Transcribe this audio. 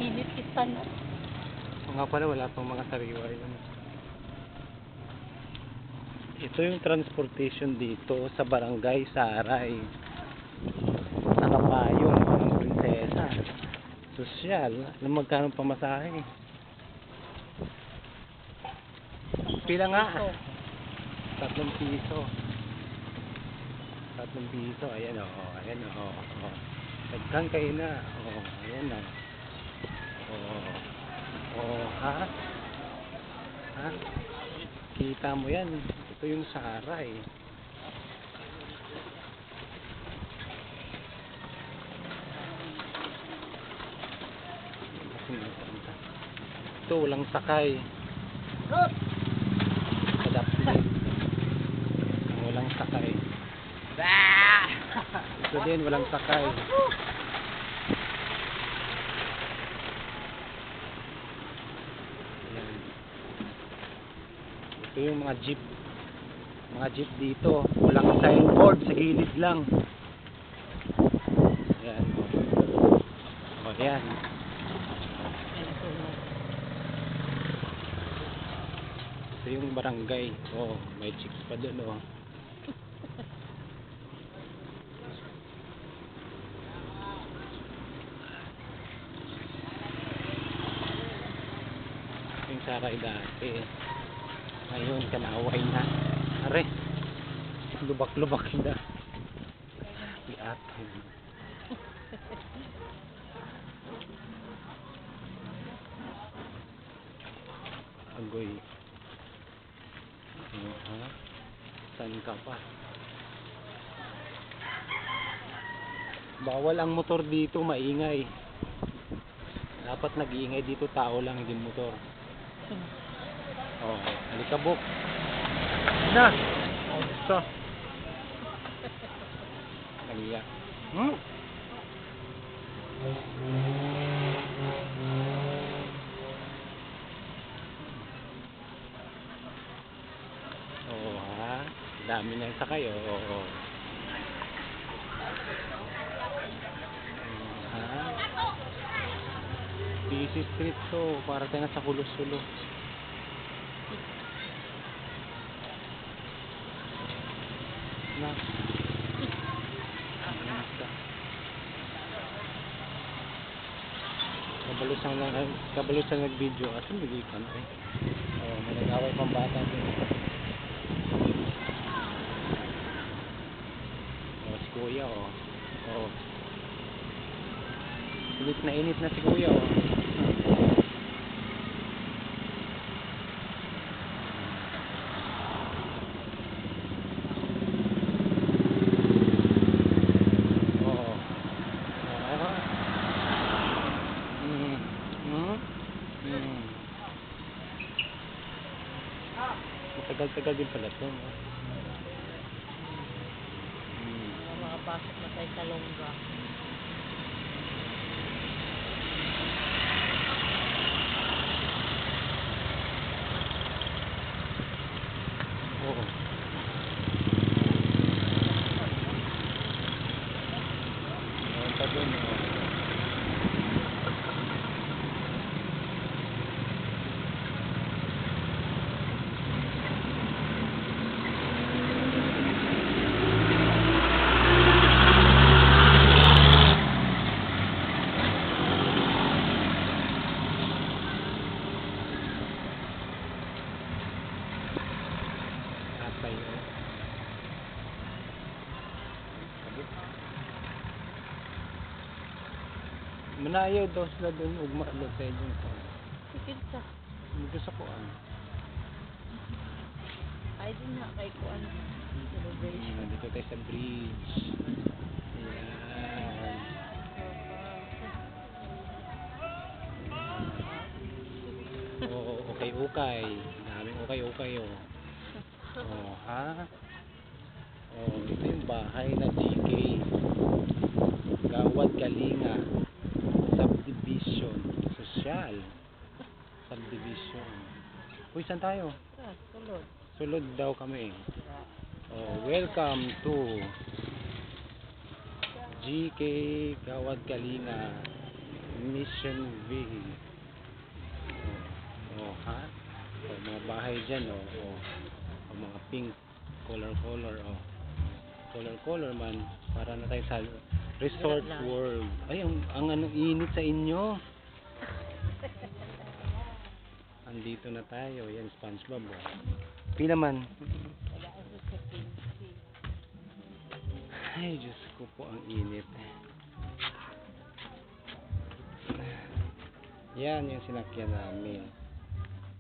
Init kita na. O nga pala, wala pang mga sariwa yun. Ito yung transportation dito sa Barangay Saray. Nakapayo ng Prinsesa. Sosyal. Alam magkano pamasahe? Pila nga? 3 piso. 3 piso. Ayan o. Ayan o. Nagkang kayo na. Ayan o. Ha? Ha? Kita mo yan. Ito yung Saray. Ito walang sakay. Adapted. Walang sakay. Ito din walang sakay. Ayan. Ito yung mga jeep. Mga jeep dito. Walang signboard, sa gilid lang. Ayan. Ayan. Ito yung barangay. May chicks pa doon. Yung Saray dati. Ngayon kanaway na. Are. Lubak-lubak na. Iat. Agoy. Saan ka pa? Bawal ang motor dito, maingay. Dapat nag-iingay dito tao lang, hindi motor. Alikabok. Na. So. Kaliya. Dami nang sakay. Busy street to, para tayo sa Kulos-Sulo. Na. Kabalusan nag-video. Asan mag-ikan eh? May nag-away pang bata din. Si Kuya init na si Kuya Matagal-tagal din pala ito. Makapasok na tayo sa Longga. Manayaw daw sila doon, ugma daw tayo dun. Sikid sa. Dito sa kuan. Ay din na kay kuan. Celebration. Dito tayo sa bridge. Ayan. Okay-ukay. Daming okay-ukay ha? Ito yung bahay na GK. Gawad Kalinga. Subdivision. Social. Subdivision. Uy, saan tayo? Sulod. Sulod daw kami. Welcome to GK Gawad Kalinga Mission V. Oh, ha? Oh, mga bahay dyan, oh. Oh, oh mga pink. Color, oh. Color man. Para na tayo sa Resort Wala lang. World. Ay, ang ano, init sa inyo. Andito na tayo. Yan, SpongeBob. Oh. Pila man. Wala ako sa pinsi. Ay, Diyos ko po, ang init. Yan yung sinakyan namin.